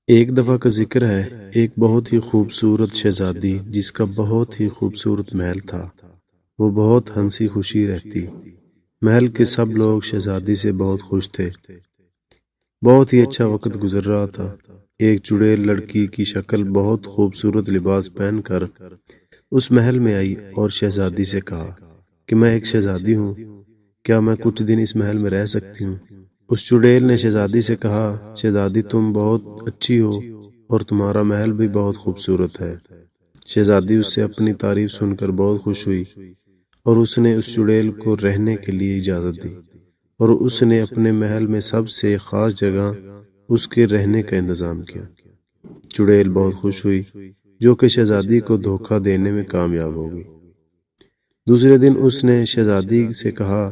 ایک دفعہ کا ذکر ہے، ایک بہت ہی خوبصورت شہزادی جس کا بہت ہی خوبصورت محل تھا۔ وہ بہت ہنسی خوشی رہتی۔ محل کے سب لوگ شہزادی سے بہت خوش تھے۔ بہت ہی اچھا وقت گزر رہا تھا۔ ایک چڑیل لڑکی کی شکل بہت خوبصورت لباس پہن کر اس محل میں آئی اور شہزادی سے کہا کہ میں ایک شہزادی ہوں، کیا میں کچھ دن اس محل میں رہ سکتی ہوں؟ اس چڑیل نے شہزادی سے کہا، شہزادی تم بہت اچھی ہو اور تمہارا محل بھی بہت خوبصورت ہے۔ شہزادی اس سے اپنی تعریف سن کر بہت خوش ہوئی اور اس نے اس چڑیل کو رہنے کے لیے اجازت دی اور اس نے اپنے محل میں سب سے خاص جگہ اس کے رہنے کا انتظام کیا۔ چڑیل بہت خوش ہوئی جو کہ شہزادی کو دھوکہ دینے میں کامیاب ہو گئی۔ دوسرے دن اس نے شہزادی سے کہا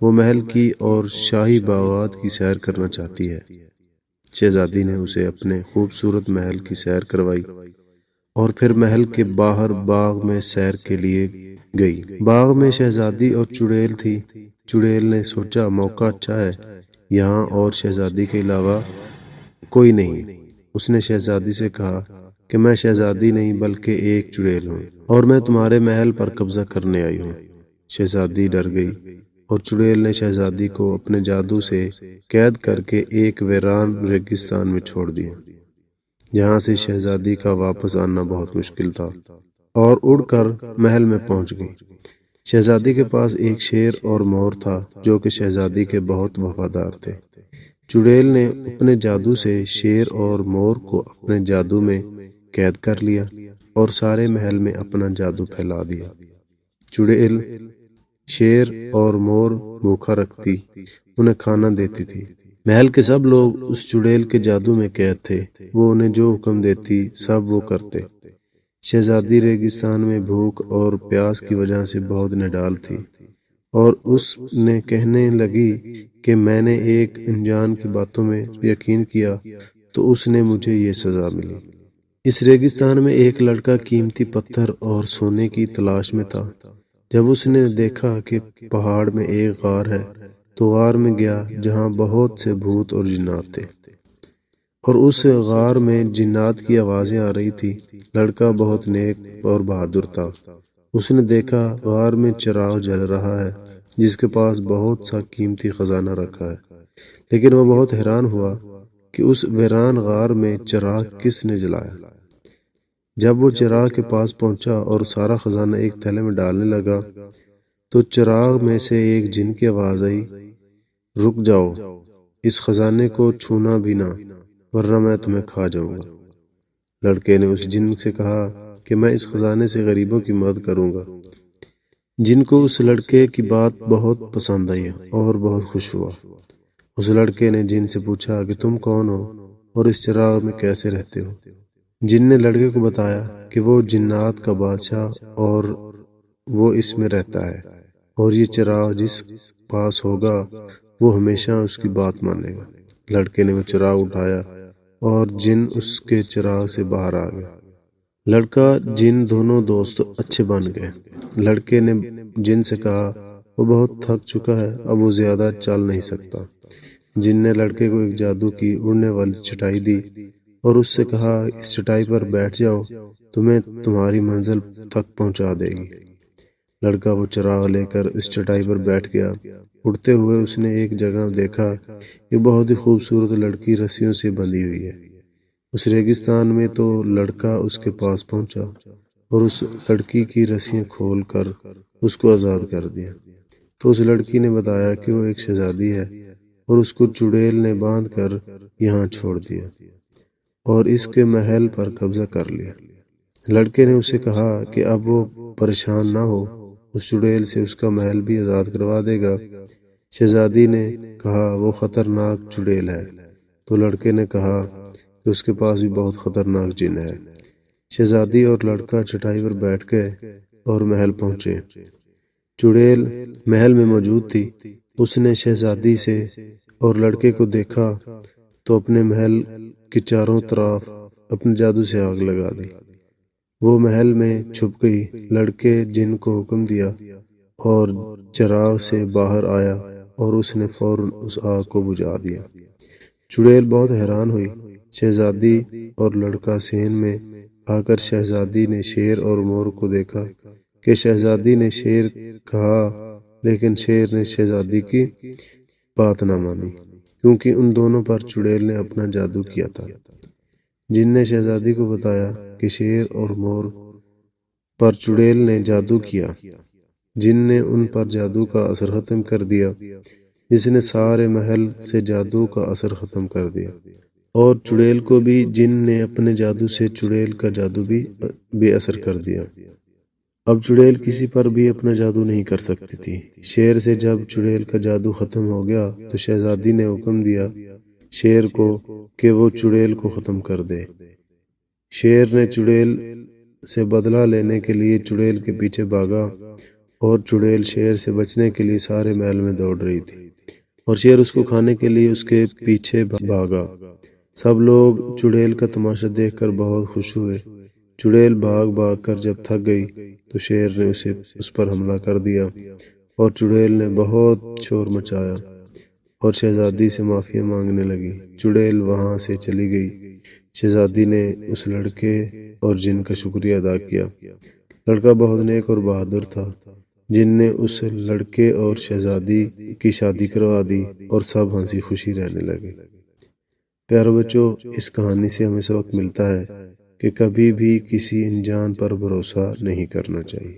وہ محل کی اور شاہی باغات کی سیر کرنا چاہتی ہے۔ شہزادی نے اسے اپنے خوبصورت محل کی سیر کروائی اور پھر محل کے باہر باغ میں سیر کے لیے گئی۔ باغ میں شہزادی اور چڑیل تھی۔ چڑیل نے سوچا موقع اچھا ہے، یہاں اور شہزادی کے علاوہ کوئی نہیں۔ اس نے شہزادی سے کہا کہ میں شہزادی نہیں بلکہ ایک چڑیل ہوں اور میں تمہارے محل پر قبضہ کرنے آئی ہوں۔ شہزادی ڈر گئی اور چڑیل نے شہزادی کو اپنے جادو سے قید کر کے ایک ویران ریگستان میں چھوڑ دیا، جہاں سے شہزادی کا واپس آنا بہت مشکل تھا، اور اڑ کر محل میں پہنچ گئی۔ شہزادی کے پاس ایک شیر اور مور تھا جو کہ شہزادی کے بہت وفادار تھے۔ چڑیل نے اپنے جادو سے شیر اور مور کو اپنے جادو میں قید کر لیا اور سارے محل میں اپنا جادو پھیلا دیا۔ چڑیل شیر اور مور بھوکا رکھتی، انہیں کھانا دیتی تھی۔ محل کے سب لوگ اس چڑیل کے جادو میں قید تھے، وہ انہیں جو حکم دیتی سب وہ کرتے۔ شہزادی ریگستان میں بھوک اور پیاس کی وجہ سے بہت نڈال تھی اور اس نے کہنے لگی کہ میں نے ایک انجان کی باتوں میں یقین کیا تو اس نے مجھے یہ سزا ملی۔ اس ریگستان میں ایک لڑکا قیمتی پتھر اور سونے کی تلاش میں تھا۔ جب اس نے دیکھا کہ پہاڑ میں ایک غار ہے تو غار میں گیا جہاں بہت سے بھوت اور جنات تھے، اور اس غار میں جنات کی آوازیں آ رہی تھی۔ لڑکا بہت نیک اور بہادر تھا۔ اس نے دیکھا غار میں چراغ جل رہا ہے جس کے پاس بہت سا قیمتی خزانہ رکھا ہے، لیکن وہ بہت حیران ہوا کہ اس ویران غار میں چراغ کس نے جلایا۔ جب وہ چراغ کے پاس پہنچا اور سارا خزانہ ایک تھیلے میں ڈالنے لگا تو چراغ میں سے ایک جن کی آواز آئی، رک جاؤ، اس خزانے کو چھونا بھی نہ ورنہ میں تمہیں کھا جاؤں گا۔ لڑکے نے اس جن سے کہا کہ میں اس خزانے سے غریبوں کی مدد کروں گا۔ جن کو اس لڑکے کی بات بہت پسند آئی اور بہت خوش ہوا۔ اس لڑکے نے جن سے پوچھا کہ تم کون ہو اور اس چراغ میں کیسے رہتے ہو؟ جن نے لڑکے کو بتایا کہ وہ جنات کا بادشاہ اور وہ اس میں رہتا ہے، اور یہ چراغ جس پاس ہوگا وہ ہمیشہ اس کی بات مانے گا۔ لڑکے نے وہ چراغ اٹھایا اور جن اس کے چراغ سے باہر آ گیا۔ لڑکا جن دونوں دوست اچھے بن گئے۔ لڑکے نے جن سے کہا وہ بہت تھک چکا ہے، اب وہ زیادہ چل نہیں سکتا۔ جن نے لڑکے کو ایک جادو کی اڑنے والی چٹائی دی اور اس سے کہا اس چٹائی پر بیٹھ جاؤ، تمہیں تمہاری منزل تک پہنچا دے گی۔ لڑکا وہ چراغ لے کر اس چٹائی پر بیٹھ گیا۔ اڑتے ہوئے اس نے ایک جگہ دیکھا ایک بہت ہی خوبصورت لڑکی رسیوں سے بندھی ہوئی ہے۔ اس ریگستان میں تو لڑکا اس کے پاس پہنچا اور اس لڑکی کی رسیاں کھول کر اس کو آزاد کر دیا۔ تو اس لڑکی نے بتایا کہ وہ ایک شہزادی ہے اور اس کو چڑیل نے باندھ کر یہاں چھوڑ دیا اور اس کے محل پر قبضہ کر لیا۔ لڑکے نے اسے کہا کہ اب وہ پریشان نہ ہو، اس چڑیل سے اس کا محل بھی آزاد کروا دے گا۔ شہزادی نے کہا وہ خطرناک چڑیل ہے، تو لڑکے نے کہا کہ اس کے پاس بھی بہت خطرناک جن ہے۔ شہزادی اور لڑکا چٹائی پر بیٹھ گئے اور محل پہنچے۔ چڑیل محل میں موجود تھی۔ اس نے شہزادی سے اور لڑکے کو دیکھا تو اپنے محل کے چاروں طرف اپنے جادو سے آگ لگا دی۔ وہ محل میں چھپ گئی۔ لڑکے جن کو حکم دیا اور چراغ سے باہر آیا اور اس نے فوراً اس آگ کو بجھا دیا۔ چڑیل بہت حیران ہوئی شہزادی اور لڑکا صحن میں آ کر شہزادی نے شیر اور مور کو دیکھا کہ شہزادی نے شیر کہا، لیکن شیر نے شہزادی کی بات نہ مانی، کیونکہ ان دونوں پر چڑیل نے اپنا جادو کیا تھا۔ جن نے شہزادی کو بتایا کہ شیر اور مور پر چڑیل نے جادو کیا، جن نے ان پر جادو کا اثر ختم کر دیا، جس نے سارے محل سے جادو کا اثر ختم کر دیا، اور چڑیل کو بھی جن نے اپنے جادو سے چڑیل کا جادو بھی بے اثر کر دیا۔ اب چڑیل کسی پر بھی اپنا جادو نہیں کر سکتی تھی۔ شیر سے جب چڑیل کا جادو ختم ہو گیا تو شہزادی نے حکم دیا شیر کو کہ وہ چڑیل کو ختم کر دے۔ شیر نے چڑیل سے بدلہ لینے کے لیے چڑیل کے پیچھے بھاگا، اور چڑیل شیر سے بچنے کے لیے سارے محل میں دوڑ رہی تھی، اور شیر اس کو کھانے کے لیے اس کے پیچھے بھاگا۔ سب لوگ چڑیل کا تماشا دیکھ کر بہت خوش ہوئے۔ چڑیل بھاگ بھاگ کر جب تھک گئی تو شیر نے اس پر حملہ کر دیا، اور چڑیل نے بہت شور مچایا اور شہزادی سے معافی مانگنے لگی۔ چڑیل وہاں سے چلی گئی۔ شہزادی نے اس لڑکے اور جن کا شکریہ ادا کیا۔ لڑکا بہت نیک اور بہادر تھا۔ جن نے اس لڑکے اور شہزادی کی شادی کروا دی، اور سب ہنسی خوشی رہنے لگے۔ پیارو بچوں، اس کہانی سے ہمیں سبق ملتا ہے کہ کبھی بھی کسی انجان پر بھروسہ نہیں کرنا چاہیے۔